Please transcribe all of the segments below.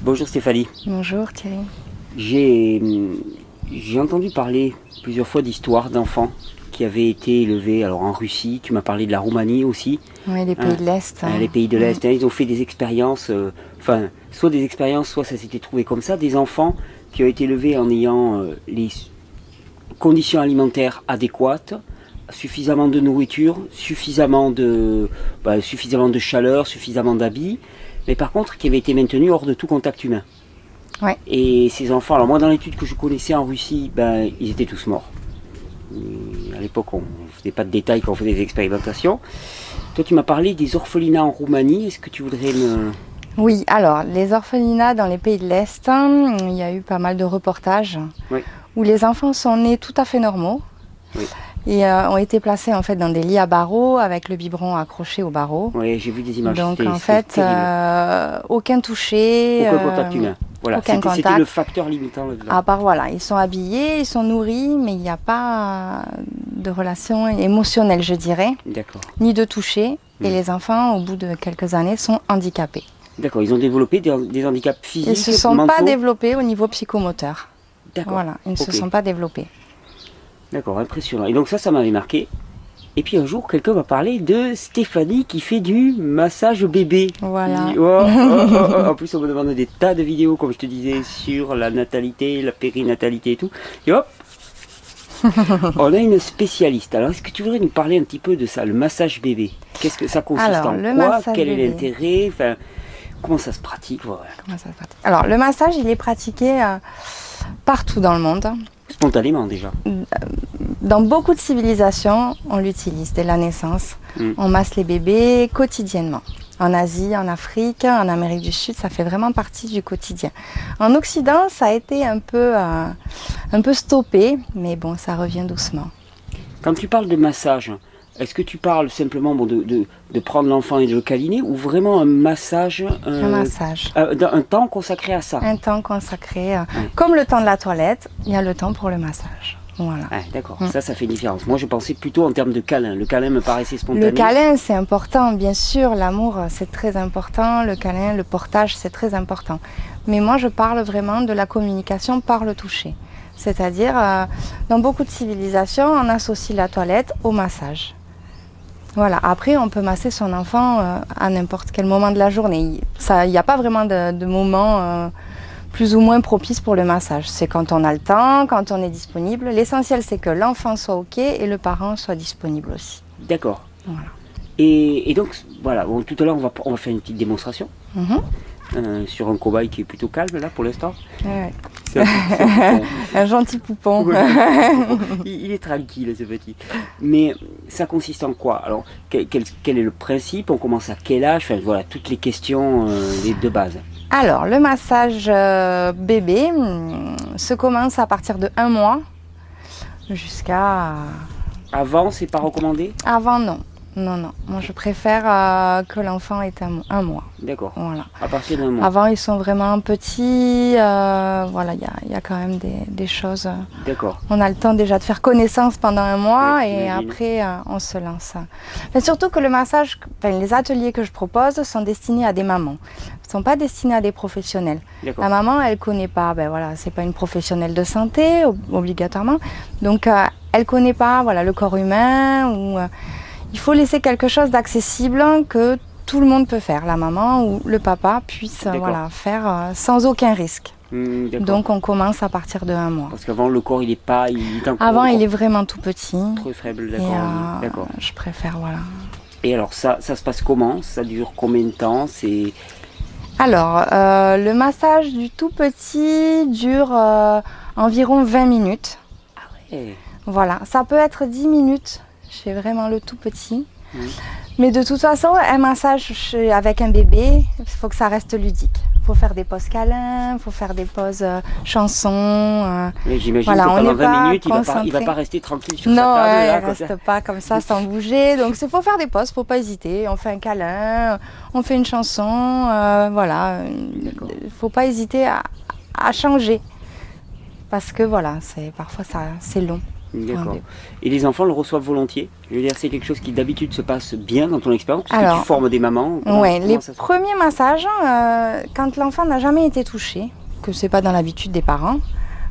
Bonjour Stéphanie. Bonjour Thierry. J'ai entendu parler plusieurs fois d'histoires d'enfants qui avaient été élevés alors en Russie. Tu m'as parlé de la Roumanie aussi. Oui, les pays de l'Est. Les pays de l'Est. Ils ont fait des expériences, soit des expériences, soit ça s'était trouvé comme ça. Des enfants qui ont été élevés en ayant les conditions alimentaires adéquates, suffisamment de nourriture, suffisamment de chaleur, suffisamment d'habits, mais par contre qui avaient été maintenus hors de tout contact humain. Ouais. Et ces enfants, alors moi dans l'étude que je connaissais en Russie, ils étaient tous morts. À l'époque, on ne faisait pas de détails quand on faisait des expérimentations. Toi, tu m'as parlé des orphelinats en Roumanie. Est-ce que tu voudrais me... Oui, alors les orphelinats dans les pays de l'Est, il y a eu pas mal de reportages où les enfants sont nés tout à fait normaux et ont été placés en fait dans des lits à barreaux avec le biberon accroché au barreau. Oui, j'ai vu des images. Donc en fait, aucun toucher, aucun contact humain. Voilà, c'était le facteur limitant là-dedans. À part voilà, ils sont habillés, ils sont nourris, mais il n'y a pas de relation émotionnelle, je dirais. D'accord. Ni de toucher. Et les enfants, au bout de quelques années, sont handicapés. D'accord, ils ont développé des handicaps physiques, ils ne se sont pas développés au niveau psychomoteur. D'accord. Voilà, ils ne se sont pas développés. D'accord, impressionnant. Et donc ça m'avait marqué. Et puis un jour, quelqu'un m'a parlé de Stéphanie qui fait du massage bébé. Voilà. En plus, on me demande des tas de vidéos, comme je te disais, sur la natalité, la périnatalité et tout. Et hop, on a une spécialiste. Alors, est-ce que tu voudrais nous parler un petit peu de ça, le massage bébé? Qu'est-ce que ça consiste en quoi? Quel est l'intérêt? Enfin, comment ça se pratique? Comment ça se pratique? Alors, le massage, il est pratiqué partout dans le monde. Spontanément déjà. Dans beaucoup de civilisations, on l'utilise dès la naissance. On masse les bébés quotidiennement. En Asie, en Afrique, en Amérique du Sud, ça fait vraiment partie du quotidien. En Occident, ça a été un peu stoppé, mais bon, ça revient doucement. Quand tu parles de massage, est-ce que tu parles simplement de prendre l'enfant et de le câliner ou vraiment un massage Un massage. Un temps consacré à ça? Un temps consacré. Comme le temps de la toilette, il y a le temps pour le massage. Voilà. D'accord, ça fait une différence. Moi, je pensais plutôt en termes de câlin. Le câlin me paraissait spontané. Le câlin, c'est important, bien sûr. L'amour, c'est très important. Le câlin, le portage, c'est très important. Mais moi, je parle vraiment de la communication par le toucher. C'est-à-dire, dans beaucoup de civilisations, on associe la toilette au massage. Voilà. Après, on peut masser son enfant à n'importe quel moment de la journée. Il n'y a pas vraiment de moment plus ou moins propice pour le massage. C'est quand on a le temps, quand on est disponible. L'essentiel, c'est que l'enfant soit OK et le parent soit disponible aussi. D'accord. Voilà. Et donc, voilà, bon, tout à l'heure, on va faire une petite démonstration sur un cobaye qui est plutôt calme, là, pour l'instant. Ouais. C'est un gentil poupon. Il est tranquille, ce petit. Mais ça consiste en quoi? Alors, quel est le principe? On commence à quel âge? Enfin, voilà, toutes les questions de base. Alors, le massage bébé se commence à partir de 1 mois jusqu'à... Avant, c'est pas recommandé? Avant, non. Non. Moi, je préfère que l'enfant ait 1 mois. D'accord. Voilà. À partir d'un mois. Avant, ils sont vraiment petits. Voilà, il y a quand même des choses. D'accord. On a le temps déjà de faire connaissance pendant 1 mois et après, on se lance. Mais surtout que le massage, les ateliers que je propose sont destinés à des mamans. Ils ne sont pas destinés à des professionnels. La maman, elle ne connaît pas, c'est pas une professionnelle de santé, obligatoirement. Donc, elle ne connaît pas le corps humain. Il faut laisser quelque chose d'accessible que tout le monde peut faire, la maman ou le papa puisse faire sans aucun risque. Donc on commence à partir de 1 mois. Parce qu'avant le corps il est encore... Avant il est vraiment tout petit. Très faible, d'accord. Je préfère, voilà. Et alors ça se passe comment? Ça dure combien de temps? Alors le massage du tout petit dure environ 20 minutes. Ah ouais. Voilà, ça peut être 10 minutes. Je fais vraiment le tout petit. Mais de toute façon, un massage avec un bébé, il faut que ça reste ludique. Il faut faire des pauses câlins, il faut faire des pauses chansons. Mais j'imagine que pendant 20 minutes, il va pas rester tranquille sur sa table. Non, il ne reste pas comme ça sans bouger. Donc il faut faire des pauses, il ne faut pas hésiter. On fait un câlin, on fait une chanson. Voilà. Il ne faut pas hésiter à changer. Parce que voilà, parfois c'est long. D'accord. Et les enfants le reçoivent volontiers? Je veux dire, c'est quelque chose qui d'habitude se passe bien dans ton expérience, parce que tu formes des mamans. Oui, les premiers massages, quand l'enfant n'a jamais été touché, que c'est pas dans l'habitude des parents,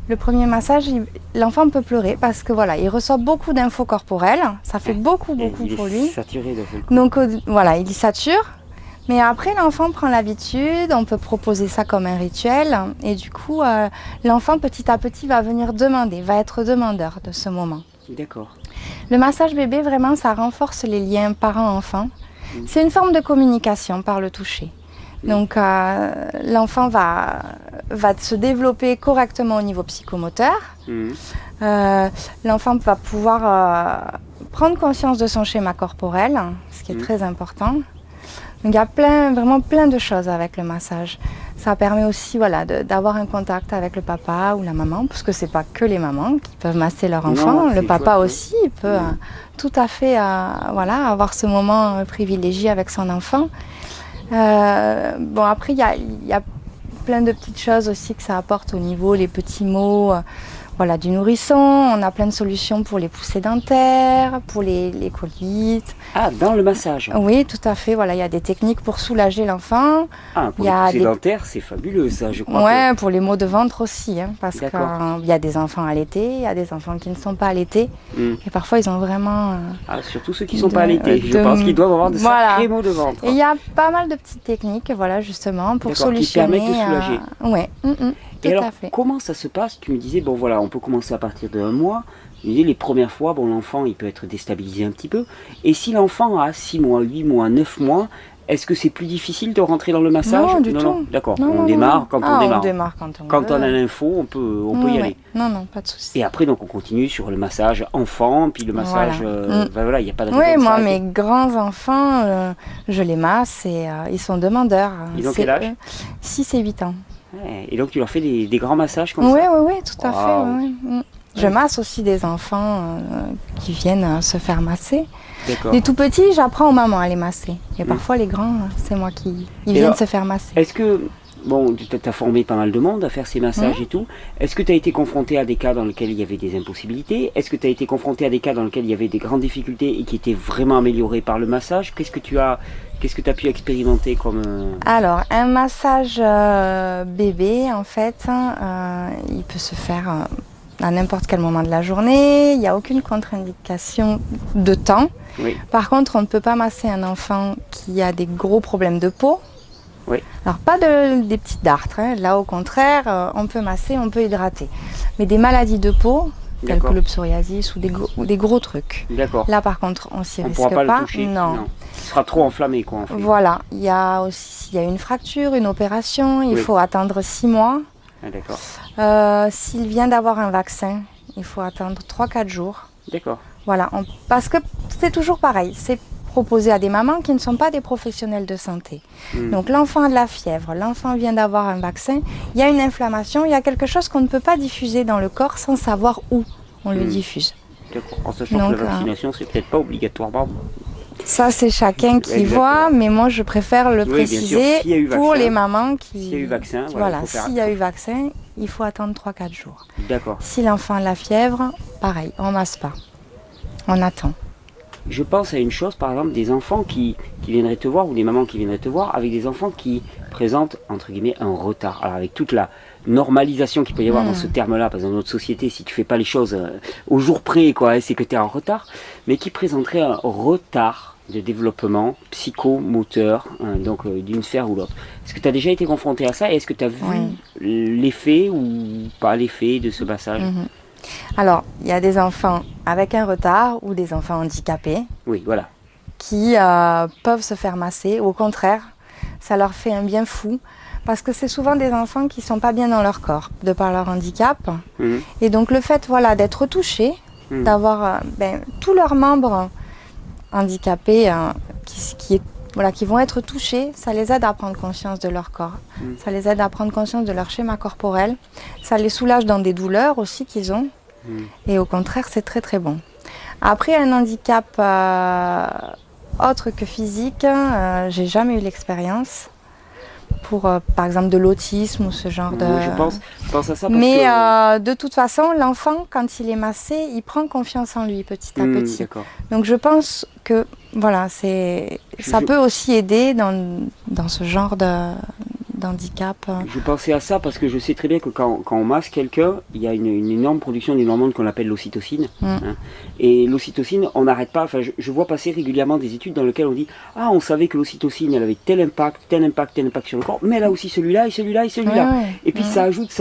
le premier massage, l'enfant peut pleurer parce que voilà, il reçoit beaucoup d'infos corporelles, ça fait beaucoup pour lui. Il est saturé d'un seul coup. Donc voilà, il y sature. Mais après, l'enfant prend l'habitude, on peut proposer ça comme un rituel. Et du coup, l'enfant, petit à petit, va venir demander, va être demandeur de ce moment. D'accord. Le massage bébé, vraiment, ça renforce les liens parent-enfant. C'est une forme de communication par le toucher. Donc, l'enfant va se développer correctement au niveau psychomoteur. L'enfant va pouvoir prendre conscience de son schéma corporel, ce qui est très important. Donc, il y a vraiment plein de choses avec le massage. Ça permet aussi d'avoir un contact avec le papa ou la maman, parce que c'est pas que les mamans qui peuvent masser leur enfant. Le papa aussi, il peut tout à fait avoir ce moment privilégié avec son enfant. Bon, après, il y a plein de petites choses aussi que ça apporte au niveau, les petits mots du nourrisson. On a plein de solutions pour les poussées dentaires, pour les colites. Ah, dans le massage? Oui, tout à fait. Voilà, il y a des techniques pour soulager l'enfant. Ah, pour les poussées dentaires, c'est fabuleux ça, je crois. Ouais, pour les maux de ventre aussi, parce qu'il y a des enfants allaités, il y a des enfants qui ne sont pas allaités. Et parfois, ils ont vraiment... surtout ceux qui ne sont pas allaités. Je pense qu'ils doivent avoir de sacrés maux de ventre. Et il y a pas mal de petites techniques, justement, pour solutionner... qui permettent de soulager. Oui, et alors, comment ça se passe? Tu me disais, bon voilà, on peut commencer à partir de 1 mois. Tu me disais, les premières fois, bon, l'enfant, il peut être déstabilisé un petit peu. Et si l'enfant a 6 mois, 8 mois, 9 mois, est-ce que c'est plus difficile de rentrer dans le massage? Non, du tout. D'accord, on démarre quand on démarre. On démarre quand on a l'info, on peut y aller. Non, pas de souci. Et après, donc, on continue sur le massage enfant, puis le massage... il n'y a pas de raison. Oui, moi, mes grands-enfants, je les masse et ils sont demandeurs. Ils ont quel âge? 6 et 8 ans. Et donc, tu leur fais des grands massages comme ça? Oui, tout à fait. Je masse aussi des enfants qui viennent se faire masser. Les tout petits, j'apprends aux mamans à les masser. Et parfois, les grands, c'est moi qui viennent se faire masser. Est-ce que, bon, tu as formé pas mal de monde à faire ces massages et tout. Est-ce que tu as été confronté à des cas dans lesquels il y avait des impossibilités? Est-ce que tu as été confronté à des cas dans lesquels il y avait des grandes difficultés et qui étaient vraiment améliorées par le massage? Qu'est-ce que tu as pu expérimenter comme... Alors, un massage bébé, en fait, il peut se faire... à n'importe quel moment de la journée, il n'y a aucune contre-indication de temps. Par contre, on ne peut pas masser un enfant qui a des gros problèmes de peau. Alors, pas des petites dartres, là au contraire, on peut masser, on peut hydrater. Mais des maladies de peau, telles que le psoriasis ou des gros trucs. Là par contre, on s'y risque pas. On ne pourra pas le toucher. Non. Ce sera trop enflammé quoi en fait. Voilà, il y a aussi une fracture, une opération, il faut attendre 6 mois. S'il vient d'avoir un vaccin, il faut attendre 3-4 jours. Voilà, parce que c'est toujours pareil, c'est proposé à des mamans qui ne sont pas des professionnels de santé. Donc l'enfant a de la fièvre, l'enfant vient d'avoir un vaccin, il y a une inflammation, il y a quelque chose qu'on ne peut pas diffuser dans le corps sans savoir où on le diffuse. En sachant que la vaccination, c'est peut-être pas obligatoirement. Ça, c'est chacun qui voit, mais moi, je préfère le préciser pour les mamans qui... S'il y a eu vaccin, s'il y a eu vaccin, il faut attendre 3-4 jours. D'accord. Si l'enfant a la fièvre, pareil, on masse pas. On attend. Je pense à une chose, par exemple, des enfants qui viendraient te voir, ou des mamans qui viendraient te voir, avec des enfants qui présentent, entre guillemets, un retard. Alors, avec toute la normalisation qu'il peut y avoir dans ce terme-là, parce que dans notre société, si tu fais pas les choses au jour près, c'est que tu es en retard, mais qui présenteraient un retard de développement psychomoteur, donc d'une sphère ou l'autre. Est-ce que tu as déjà été confronté à ça et est-ce que tu as vu l'effet ou pas l'effet de ce massage? Alors, il y a des enfants avec un retard ou des enfants handicapés qui peuvent se faire masser. Au contraire, ça leur fait un bien fou parce que c'est souvent des enfants qui ne sont pas bien dans leur corps de par leur handicap. Et donc le fait d'être touchés, d'avoir tous leurs membres handicapés qui vont être touchés, ça les aide à prendre conscience de leur corps. Ça les aide à prendre conscience de leur schéma corporel. Ça les soulage dans des douleurs aussi qu'ils ont. Et au contraire, c'est très très bon. Après, un handicap autre que physique, j'ai jamais eu l'expérience. pour par exemple de l'autisme ou ce genre de... Je pense à ça parce Mais que... de toute façon, l'enfant, quand il est massé, il prend confiance en lui petit à petit. D'accord. Donc je pense que voilà, ça peut aussi aider dans ce genre d'handicap. Je pensais à ça parce que je sais très bien que quand on masse quelqu'un, il y a une énorme production d'une hormone qu'on appelle l'ocytocine. Hein. Et l'ocytocine, on n'arrête pas, enfin je vois passer régulièrement des études dans lesquelles on dit « Ah, on savait que l'ocytocine, elle avait tel impact, tel impact, tel impact sur le corps, mais elle a aussi celui-là et celui-là et celui-là. Ouais, » Et puis ça ajoute.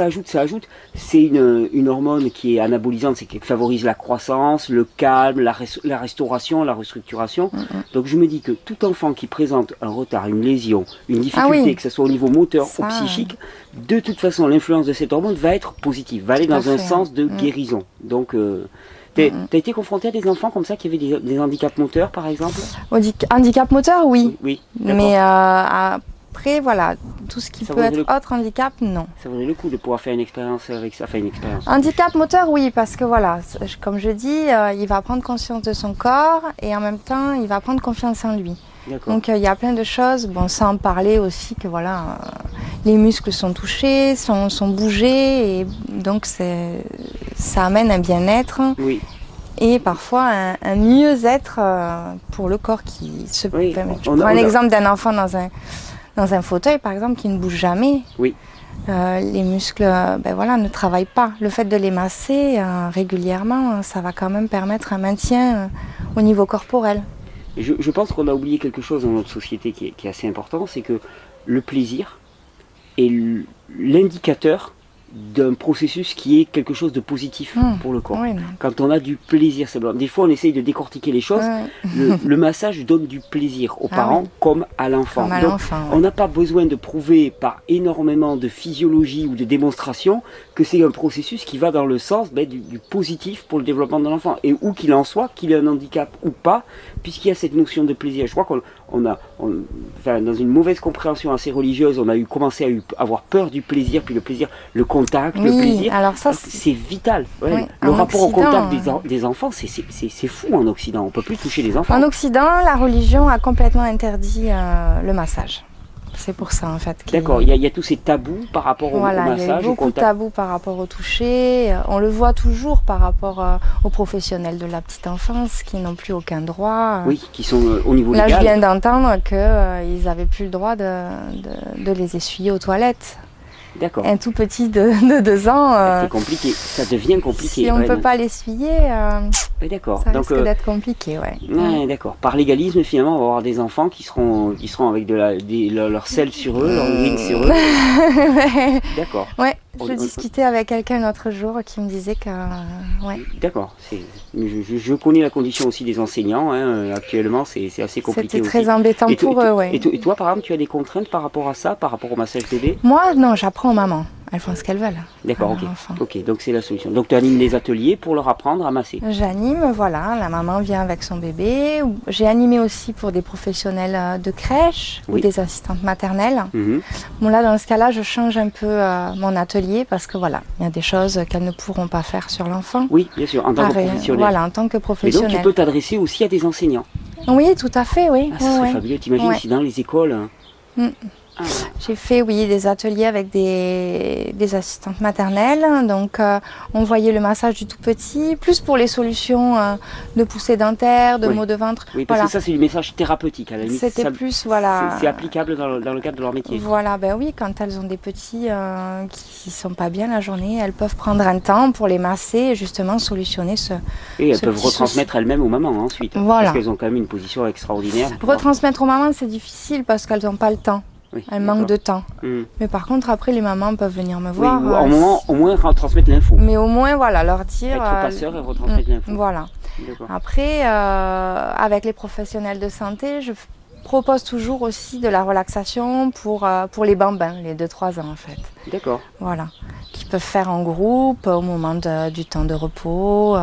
C'est une hormone qui est anabolisante, c'est qui favorise la croissance, le calme, la restauration, la restructuration. Donc je me dis que tout enfant qui présente un retard, une lésion, une difficulté, que ce soit au niveau moteur ou psychique, de toute façon l'influence de cette hormone va être positive, va aller dans un sens de guérison. Donc t'as été confronté à des enfants comme ça qui avaient des handicaps moteurs par exemple? Handicap moteur, oui. Oui, mais après voilà, tout ce qui peut être autre handicap, non. Ça vaudrait le coup de pouvoir faire une expérience avec ça, Handicap moteur, oui, parce que voilà, comme je dis, il va prendre conscience de son corps et en même temps il va prendre confiance en lui. Donc il y a plein de choses, bon, sans parler aussi que voilà, les muscles sont touchés, sont bougés, et donc ça amène un bien-être et parfois un mieux-être pour le corps qui se permet. Je prends un exemple d'un enfant dans un fauteuil par exemple qui ne bouge jamais. Les muscles ne travaillent pas. Le fait de les masser régulièrement, ça va quand même permettre un maintien au niveau corporel. Je pense qu'on a oublié quelque chose dans notre société qui est assez important, c'est que le plaisir est l'indicateur d'un processus qui est quelque chose de positif pour le corps. Quand on a du plaisir, des fois on essaye de décortiquer les choses, le massage donne du plaisir aux parents comme à l'enfant. On n'a pas besoin de prouver par énormément de physiologie ou de démonstration que c'est un processus qui va dans le sens du positif pour le développement de l'enfant. Et où qu'il en soit, qu'il ait un handicap ou pas, puisqu'il y a cette notion de plaisir. Je crois dans une mauvaise compréhension assez religieuse, on a commencé à avoir peur du plaisir, puis le plaisir, le contact, le plaisir. Alors ça, c'est vital. Le rapport au contact des enfants, c'est fou en Occident. On ne peut plus toucher les enfants. En Occident, la religion a complètement interdit le massage. C'est pour ça en fait. D'accord, il y a tous ces tabous par rapport au massage, il y a beaucoup de tabous par rapport au toucher. On le voit toujours par rapport aux professionnels de la petite enfance qui n'ont plus aucun droit. Oui, qui sont au niveau légal. Là, je viens d'entendre qu'ils n'avaient plus le droit de les essuyer aux toilettes. D'accord. Un tout petit de 2 ans. C'est compliqué, ça devient compliqué. Si on ne peut pas l'essuyer, d'accord. Ça risque d'être compliqué. D'accord. Par légalisme, finalement, on va avoir des enfants qui seront avec leur sel sur eux, leur urine sur eux. D'accord. Ouais, je discutais avec quelqu'un l'autre jour qui me disait que... D'accord. Je connais la condition aussi des enseignants. Actuellement, c'est assez compliqué. C'était très embêtant pour eux, Et toi, par exemple, tu as des contraintes par rapport à ça, par rapport au massage bébé? Moi, non, j'apprends aux mamans. Elles font ce qu'elles veulent. D'accord, ok, donc c'est la solution. Donc tu animes des ateliers pour leur apprendre à masser? J'anime, voilà, la maman vient avec son bébé. J'ai animé aussi pour des professionnels de crèche ou des assistantes maternelles. Bon là, dans ce cas-là, je change un peu mon atelier parce que voilà, il y a des choses qu'elles ne pourront pas faire sur l'enfant. Oui, bien sûr, en tant que professionnel. Voilà, en tant que professionnel. Et donc tu peux t'adresser aussi à des enseignants? Oui, tout à fait, oui. Ça serait fabuleux, t'imagines si dans les écoles... J'ai fait des ateliers avec des assistantes maternelles, donc on voyait le massage du tout petit, plus pour les solutions de poussée dentaire, de maux de ventre. Oui, parce que ça c'est du message thérapeutique à la limite. C'était plus, voilà... C'est applicable dans le cadre de leur métier. Voilà, oui, quand elles ont des petits qui ne sont pas bien la journée, elles peuvent prendre un temps pour les masser et justement solutionner ce Et elles peuvent retransmettre elles-mêmes aux mamans ensuite, parce qu'elles ont quand même une position extraordinaire. Retransmettre aux mamans, c'est difficile parce qu'elles n'ont pas le temps. Elles manquent de temps. Mais par contre, après, les mamans peuvent venir me voir. Au moins transmettre l'info. Mais au moins, voilà, leur dire... Être passeur et retransmettre l'info. Voilà. Après, avec les professionnels de santé, je propose toujours aussi de la relaxation pour les bambins, les 2-3 ans en fait. D'accord. Voilà. Qui peuvent faire en groupe au moment du temps de repos.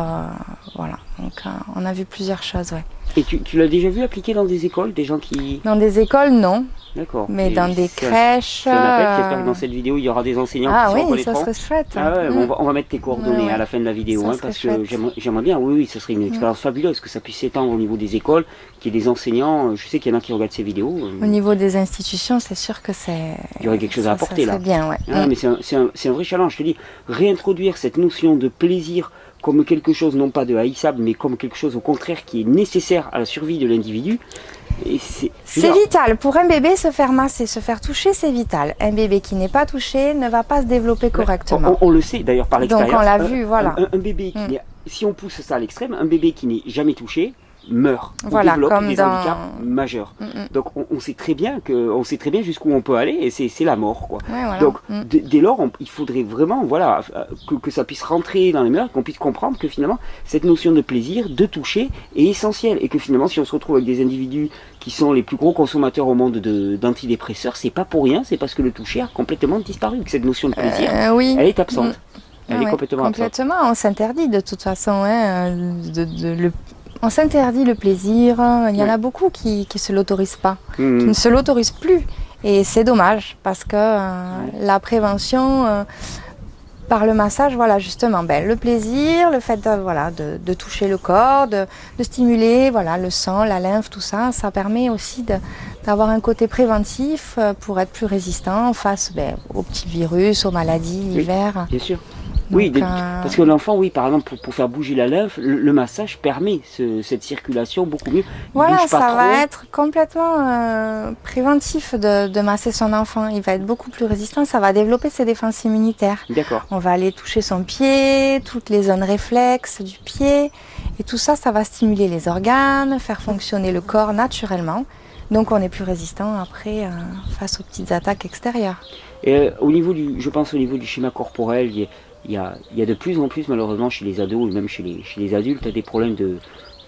Voilà. Donc, on a vu plusieurs choses, Et tu l'as déjà vu appliquer dans des écoles, des gens qui... Dans des écoles, non. D'accord. Mais Et dans des crèches... C'est un appel, j'espère que dans cette vidéo, il y aura des enseignants qui sont oui, ça serait chouette. Ah ouais, on va mettre tes coordonnées à la fin de la vidéo, hein, parce que j'aimerais bien, oui, ça serait une expérience fabuleuse, que ça puisse s'étendre au niveau des écoles, qu'il y ait des enseignants, je sais qu'il y en a qui regardent ces vidéos. Au niveau des institutions, c'est sûr que c'est... Il y aurait quelque chose à apporter, là. C'est bien, ouais. Ah, mais c'est un vrai challenge, je te dis, réintroduire cette notion de plaisir comme quelque chose, non pas de haïssable, mais comme quelque chose au contraire qui est nécessaire à la survie de l'individu. C'est vital. Pour un bébé, se faire masser, se faire toucher, c'est vital. Un bébé qui n'est pas touché ne va pas se développer correctement. On le sait d'ailleurs par l'expérience. Donc on l'a vu, voilà. Un bébé qui si on pousse ça à l'extrême, un bébé qui n'est jamais touché meurt, voilà, développe comme des handicaps majeurs. Donc on sait très bien jusqu'où on peut aller, et c'est la mort, quoi. Ouais, voilà. Donc dès lors, il faudrait vraiment, voilà, que ça puisse rentrer dans les mœurs, qu'on puisse comprendre que finalement cette notion de plaisir, de toucher, est essentielle, et que finalement si on se retrouve avec des individus qui sont les plus gros consommateurs au monde d'antidépresseurs, c'est pas pour rien, c'est parce que le toucher a complètement disparu, que cette notion de plaisir, elle est absente. Elle est complètement absente. Complètement, on s'interdit de toute façon, hein, on s'interdit le plaisir. Il y en a beaucoup qui ne se l'autorisent pas, qui ne se l'autorisent plus. Et c'est dommage parce que la prévention, par le massage, voilà, justement, le plaisir, le fait de toucher le corps, de stimuler le sang, la lymphe, tout ça, ça permet aussi d'avoir un côté préventif pour être plus résistant face aux petits virus, aux maladies, l'hiver. Bien sûr. Oui, parce que l'enfant, oui, par exemple, pour faire bouger la lymphe, le massage permet cette circulation beaucoup mieux. Voilà, ça va être complètement préventif de masser son enfant. Il va être beaucoup plus résistant, ça va développer ses défenses immunitaires. D'accord. On va aller toucher son pied, toutes les zones réflexes du pied, et tout ça, ça va stimuler les organes, faire fonctionner le corps naturellement. Donc on est plus résistant après face aux petites attaques extérieures. Et je pense au niveau du schéma corporel, il y a de plus en plus, malheureusement, chez les ados ou même chez les adultes, des problèmes de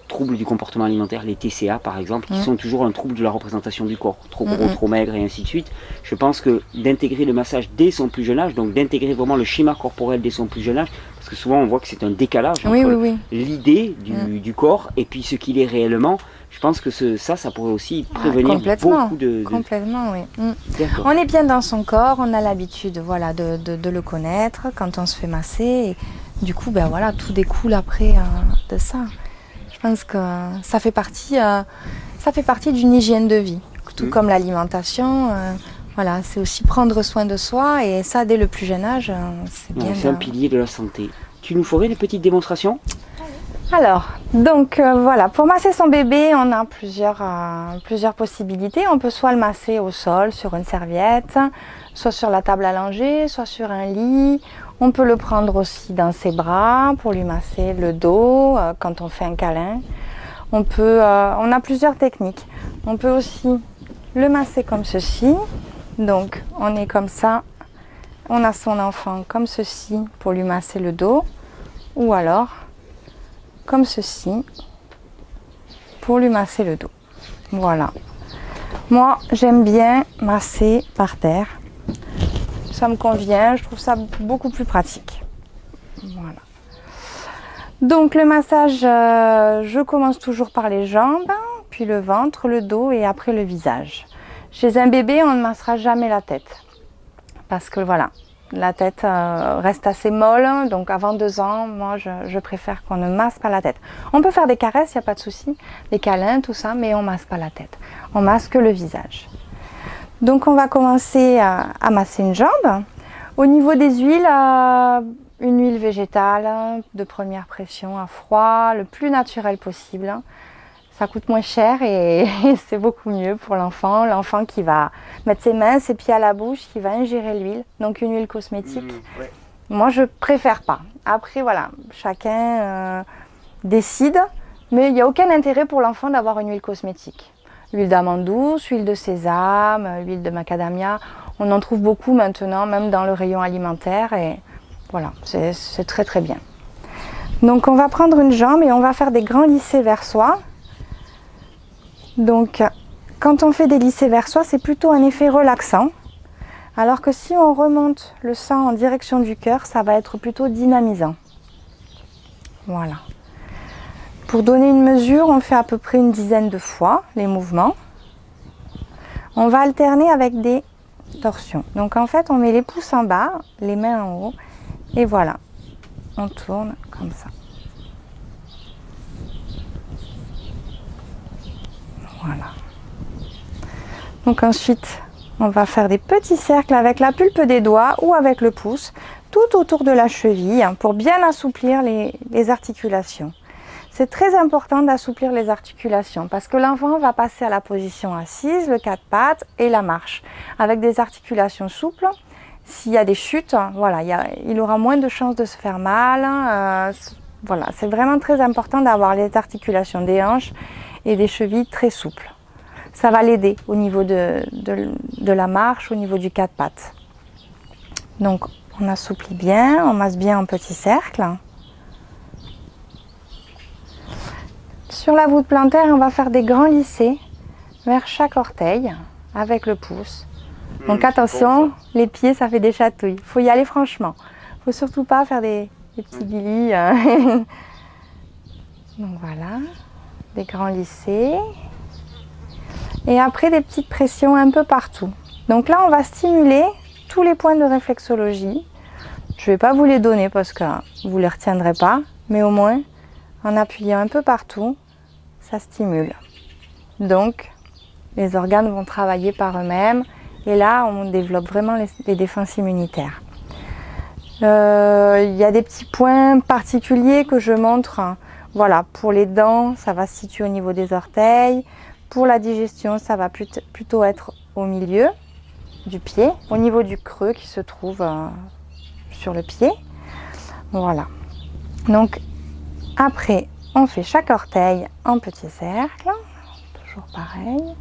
troubles du comportement alimentaire, les TCA par exemple, qui sont toujours un trouble de la représentation du corps, trop gros, trop maigre et ainsi de suite. Je pense que d'intégrer le massage dès son plus jeune âge, donc d'intégrer vraiment le schéma corporel dès son plus jeune âge, parce que souvent on voit que c'est un décalage entre l'idée du corps et puis ce qu'il est réellement. Je pense que ça pourrait aussi prévenir beaucoup de... Complètement, oui. On est bien dans son corps, on a l'habitude de le connaître quand on se fait masser. Et du coup, tout découle après de ça. Je pense que ça fait partie d'une hygiène de vie, tout comme l'alimentation. C'est aussi prendre soin de soi, et ça, dès le plus jeune âge, c'est bien. C'est un pilier de la santé. Tu nous ferais des petites démonstrations ? Alors, donc pour masser son bébé, on a plusieurs possibilités. On peut soit le masser au sol, sur une serviette, soit sur la table à langer, soit sur un lit. On peut le prendre aussi dans ses bras pour lui masser le dos quand on fait un câlin. On a plusieurs techniques. On peut aussi le masser comme ceci. Donc, on est comme ça. On a son enfant comme ceci pour lui masser le dos. Ou alors comme ceci pour lui masser le dos. Voilà. Moi, j'aime bien masser par terre. Ça me convient, je trouve ça beaucoup plus pratique. Voilà. Donc le massage, je commence toujours par les jambes, puis le ventre, le dos et après le visage. Chez un bébé, on ne massera jamais la tête. Parce que la tête reste assez molle, donc avant 2 ans, moi je préfère qu'on ne masse pas la tête. On peut faire des caresses, il n'y a pas de souci, des câlins, tout ça, mais on ne masse pas la tête. On masse que le visage. Donc on va commencer à masser une jambe. Au niveau des huiles, une huile végétale de première pression à froid, le plus naturel possible. Ça coûte moins cher et c'est beaucoup mieux pour l'enfant. L'enfant qui va mettre ses mains, ses pieds à la bouche, qui va ingérer l'huile. Donc une huile cosmétique. Ouais. Moi, je préfère pas. Après, chacun décide. Mais il n'y a aucun intérêt pour l'enfant d'avoir une huile cosmétique. Huile d'amande douce, huile de sésame, huile de macadamia. On en trouve beaucoup maintenant, même dans le rayon alimentaire. Et voilà, c'est très très bien. Donc on va prendre une jambe et on va faire des grands lissés vers soi. Donc, quand on fait des lissés vers soi, c'est plutôt un effet relaxant. Alors que si on remonte le sang en direction du cœur, ça va être plutôt dynamisant. Voilà. Pour donner une mesure, on fait à peu près une dizaine de fois les mouvements. On va alterner avec des torsions. Donc en fait, on met les pouces en bas, les mains en haut, et voilà, on tourne comme ça. Voilà. Donc ensuite, on va faire des petits cercles avec la pulpe des doigts ou avec le pouce, tout autour de la cheville, pour bien assouplir les articulations. C'est très important d'assouplir les articulations parce que l'enfant va passer à la position assise, le quatre pattes et la marche. Avec des articulations souples, s'il y a des chutes, voilà, il aura moins de chances de se faire mal. Voilà, c'est vraiment très important d'avoir les articulations des hanches et des chevilles très souples. Ça va l'aider au niveau de la marche, au niveau du quatre pattes. Donc on assouplit bien, on masse bien en petits cercles. Sur la voûte plantaire, on va faire des grands lissés vers chaque orteil avec le pouce. Donc attention, les pieds ça fait des chatouilles. Il faut y aller franchement. Il ne faut surtout pas faire des petits guilis. Donc voilà, des grands lissés. Et après des petites pressions un peu partout. Donc là on va stimuler tous les points de réflexologie. Je ne vais pas vous les donner parce que vous ne les retiendrez pas. Mais au moins, en appuyant un peu partout, ça stimule. Donc, les organes vont travailler par eux-mêmes. Et là, on développe vraiment les défenses immunitaires. Il y a des petits points particuliers que je montre. Voilà, pour les dents, ça va se situer au niveau des orteils. Pour la digestion, ça va plutôt être au milieu du pied, au niveau du creux qui se trouve sur le pied. Voilà. Donc, après, on fait chaque orteil en petits cercles, toujours pareil.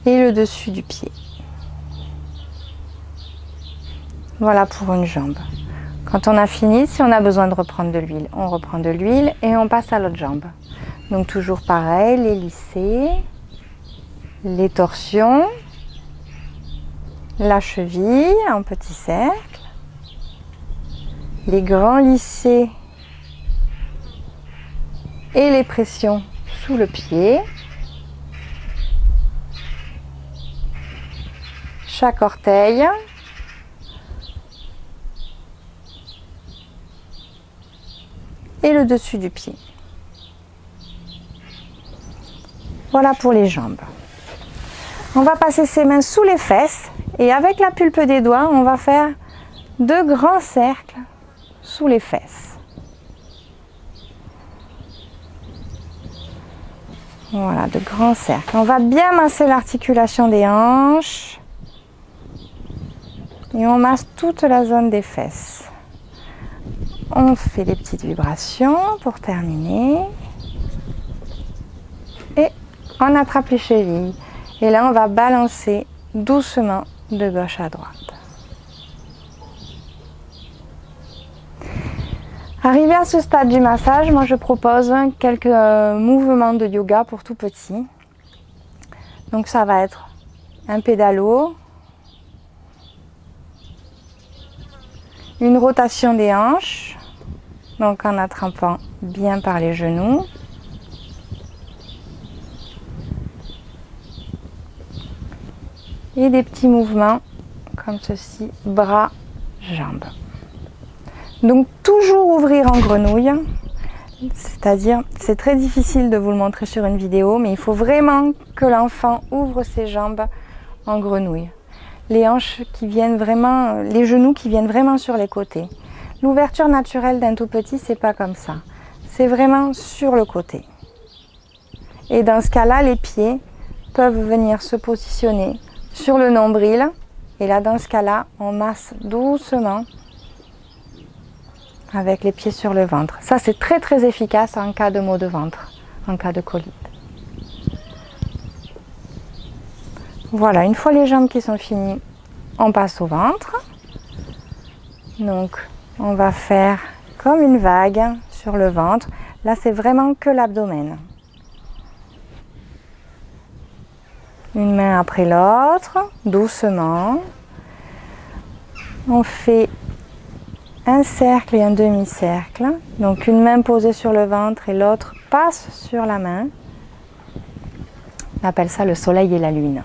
Et le dessus du pied. Voilà pour une jambe. Quand on a fini, si on a besoin de reprendre de l'huile, on reprend de l'huile et on passe à l'autre jambe. Donc toujours pareil, les lissés, les torsions, la cheville en petits cercles, les grands lissés et les pressions sous le pied. Chaque orteil. Et le dessus du pied. Voilà pour les jambes. On va passer ses mains sous les fesses et avec la pulpe des doigts, on va faire deux grands cercles sous les fesses. Voilà, de grands cercles. On va bien masser l'articulation des hanches et on masse toute la zone des fesses. On fait des petites vibrations pour terminer. Et on attrape les chevilles. Et là, on va balancer doucement de gauche à droite. Arrivé à ce stade du massage, moi je propose quelques mouvements de yoga pour tout petit. Donc ça va être un pédalo, une rotation des hanches, donc en attrapant bien par les genoux. Et des petits mouvements comme ceci, bras, jambes. Donc toujours ouvrir en grenouille, c'est-à-dire c'est très difficile de vous le montrer sur une vidéo, mais il faut vraiment que l'enfant ouvre ses jambes en grenouille. Les hanches qui viennent vraiment, les genoux qui viennent vraiment sur les côtés. L'ouverture naturelle d'un tout petit, c'est pas comme ça. C'est vraiment sur le côté. Et dans ce cas-là, les pieds peuvent venir se positionner sur le nombril. Et là, dans ce cas-là, on masse doucement avec les pieds sur le ventre. Ça, c'est très très efficace en cas de maux de ventre, en cas de colite. Voilà, une fois les jambes qui sont finies, on passe au ventre. Donc, on va faire comme une vague sur le ventre. Là, c'est vraiment que l'abdomen. Une main après l'autre, doucement. On fait un cercle et un demi-cercle. Donc une main posée sur le ventre et l'autre passe sur la main. On appelle ça le soleil et la lune,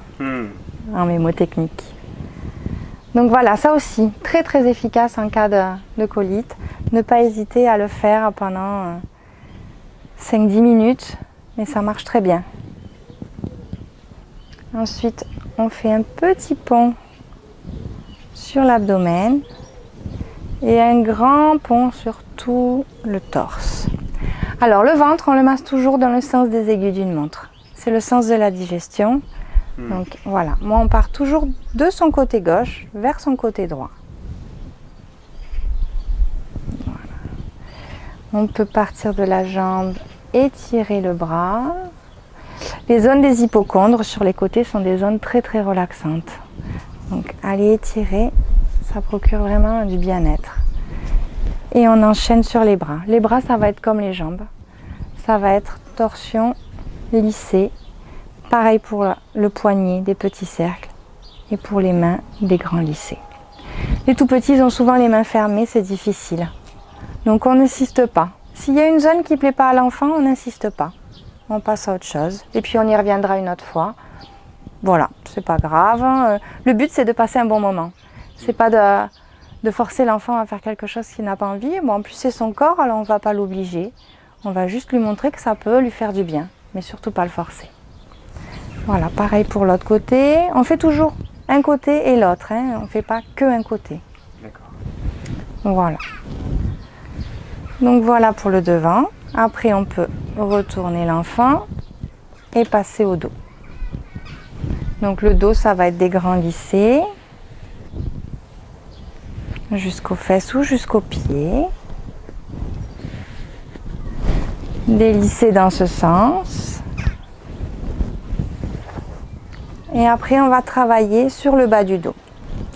en mémotechnique. Donc voilà, ça aussi, très très efficace en cas de colite. Ne pas hésiter à le faire pendant 5-10 minutes, mais ça marche très bien. Ensuite, on fait un petit pont sur l'abdomen et un grand pont sur tout le torse. Alors le ventre, on le masse toujours dans le sens des aiguilles d'une montre. C'est le sens de la digestion. Donc voilà, moi on part toujours de son côté gauche vers son côté droit. Voilà. On peut partir de la jambe, étirer le bras. Les zones des hypochondres sur les côtés sont des zones très très relaxantes. Donc allez étirer, ça procure vraiment du bien-être. Et on enchaîne sur les bras. Les bras, ça va être comme les jambes. Ça va être torsion lissée. Pareil pour le poignet, des petits cercles. Et pour les mains, des grands lissés. Les tout petits, ils ont souvent les mains fermées, c'est difficile. Donc on n'insiste pas. S'il y a une zone qui ne plaît pas à l'enfant, on n'insiste pas. On passe à autre chose. Et puis on y reviendra une autre fois. Voilà, c'est pas grave. Le but, c'est de passer un bon moment. C'est pas de forcer l'enfant à faire quelque chose qu'il n'a pas envie. Bon, en plus, c'est son corps, alors on ne va pas l'obliger. On va juste lui montrer que ça peut lui faire du bien, mais surtout pas le forcer. Voilà, pareil pour l'autre côté. On fait toujours un côté et l'autre, hein. On ne fait pas que un côté. D'accord. Voilà. Donc voilà pour le devant. Après, on peut retourner l'enfant et passer au dos. Donc le dos, ça va être des grands lissés jusqu'aux fesses ou jusqu'aux pieds. Des lissés dans ce sens. Et après, on va travailler sur le bas du dos.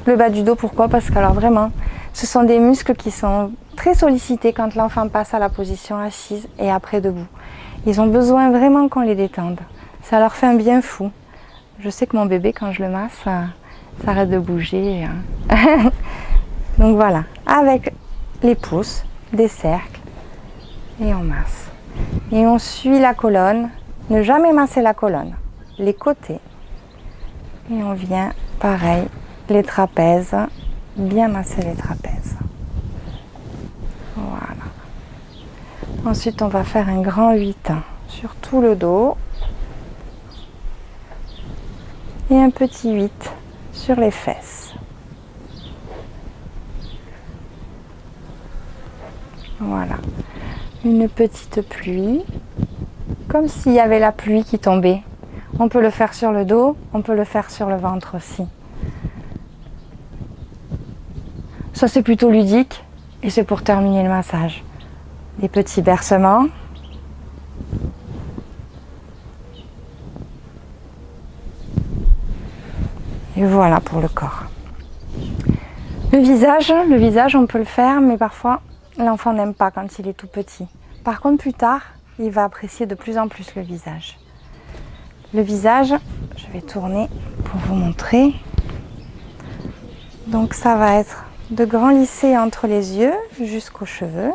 Le bas du dos, pourquoi? Parce que alors vraiment, ce sont des muscles qui sont très sollicités quand l'enfant passe à la position assise et après debout. Ils ont besoin vraiment qu'on les détende. Ça leur fait un bien fou. Je sais que mon bébé, quand je le masse, ça arrête de bouger. Donc voilà, avec les pouces, des cercles, et on masse. Et on suit la colonne. Ne jamais masser la colonne. Les côtés. Et on vient, pareil, les trapèzes, bien masser les trapèzes. Voilà. Ensuite, on va faire un grand 8 sur tout le dos. Et un petit 8 sur les fesses. Voilà. Une petite pluie, comme s'il y avait la pluie qui tombait. On peut le faire sur le dos, on peut le faire sur le ventre aussi. Ça, c'est plutôt ludique et c'est pour terminer le massage. Des petits bercements. Et voilà pour le corps. Le visage, on peut le faire, mais parfois, l'enfant n'aime pas quand il est tout petit. Par contre, plus tard, il va apprécier de plus en plus le visage. Le visage, je vais tourner pour vous montrer. Donc ça va être de grands lissés entre les yeux jusqu'aux cheveux.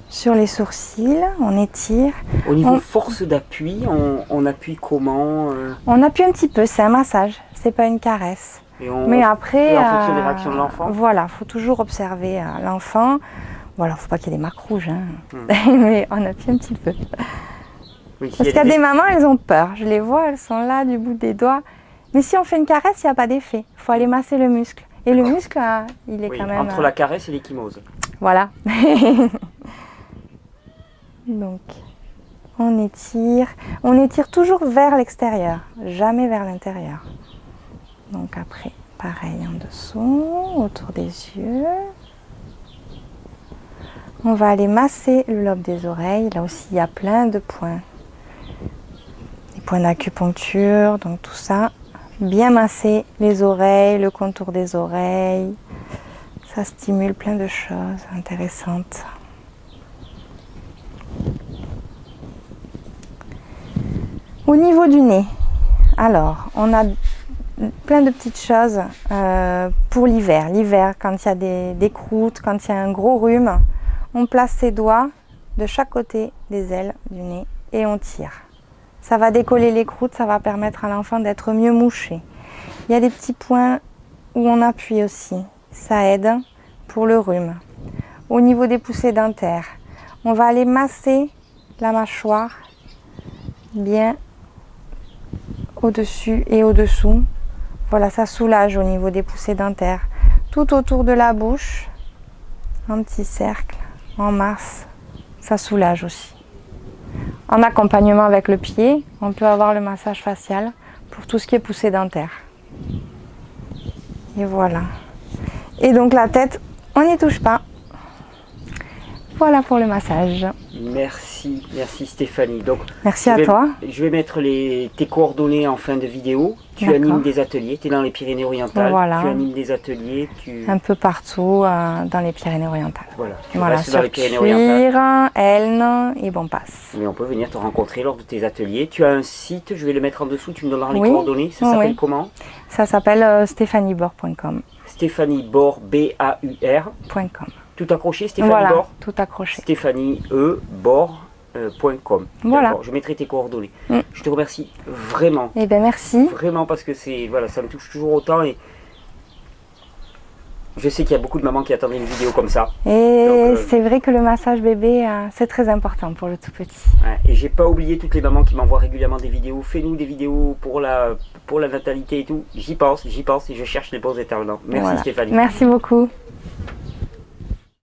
Sur les sourcils, on étire. Au niveau force d'appui, on appuie comment On appuie un petit peu, c'est un massage, c'est pas une caresse. Mais après, en fonction des réactions de l'enfant. Voilà, il faut toujours observer l'enfant. Voilà, faut pas qu'il y ait des marques rouges, hein. Mais on appuie un petit peu. Oui, parce qu'il y a des mamans, elles ont peur. Je les vois, elles sont là du bout des doigts. Mais si on fait une caresse, il n'y a pas d'effet. Il faut aller masser le muscle. Et le muscle, il est quand même... Entre la caresse et l'échymose. Voilà. Donc, on étire. On étire toujours vers l'extérieur, jamais vers l'intérieur. Donc après, pareil en dessous, autour des yeux. On va aller masser le lobe des oreilles. Là aussi, il y a plein de points. Des points d'acupuncture, donc tout ça. Bien masser les oreilles, le contour des oreilles. Ça stimule plein de choses intéressantes. Au niveau du nez, alors, on a plein de petites choses pour l'hiver. L'hiver, quand il y a des croûtes, quand il y a un gros rhume, on place ses doigts de chaque côté des ailes du nez et on tire. Ça va décoller les croûtes, ça va permettre à l'enfant d'être mieux mouché. Il y a des petits points où on appuie aussi, ça aide pour le rhume. Au niveau des poussées dentaires, on va aller masser la mâchoire bien au-dessus et au-dessous. Voilà, ça soulage au niveau des poussées dentaires. Tout autour de la bouche, un petit cercle, en masse, ça soulage aussi. En accompagnement avec le pied, on peut avoir le massage facial pour tout ce qui est poussée dentaire. Et voilà. Et donc la tête, on n'y touche pas. Voilà pour le massage. Merci Stéphanie. Donc, merci à toi. Je vais mettre tes coordonnées en fin de vidéo. Tu animes des ateliers, tu es dans les Pyrénées-Orientales. Voilà. Tu animes des ateliers. Un peu partout dans les Pyrénées-Orientales. Voilà, sur dans les Pyrénées-Orientales. Cuire, Elne et Bompas. Mais on peut venir te rencontrer lors de tes ateliers. Tu as un site, je vais le mettre en dessous, tu me donneras les coordonnées. Ça s'appelle comment? Ça s'appelle stéphaniebord.com. Stéphaniebord, B-A-U-R.com. Tout accroché, Stéphanie Bord? Tout accroché. StéphanieBord.com. Voilà. Je mettrai tes coordonnées. Je te remercie vraiment. Eh bien, merci. Vraiment, parce que ça me touche toujours autant et je sais qu'il y a beaucoup de mamans qui attendaient une vidéo comme ça. Et c'est vrai que le massage bébé, c'est très important pour le tout petit. Ouais, et j'ai pas oublié toutes les mamans qui m'envoient régulièrement des vidéos. Fais-nous des vidéos pour la natalité et tout. J'y pense et je cherche les bons intervenants. Merci Stéphanie. Merci beaucoup.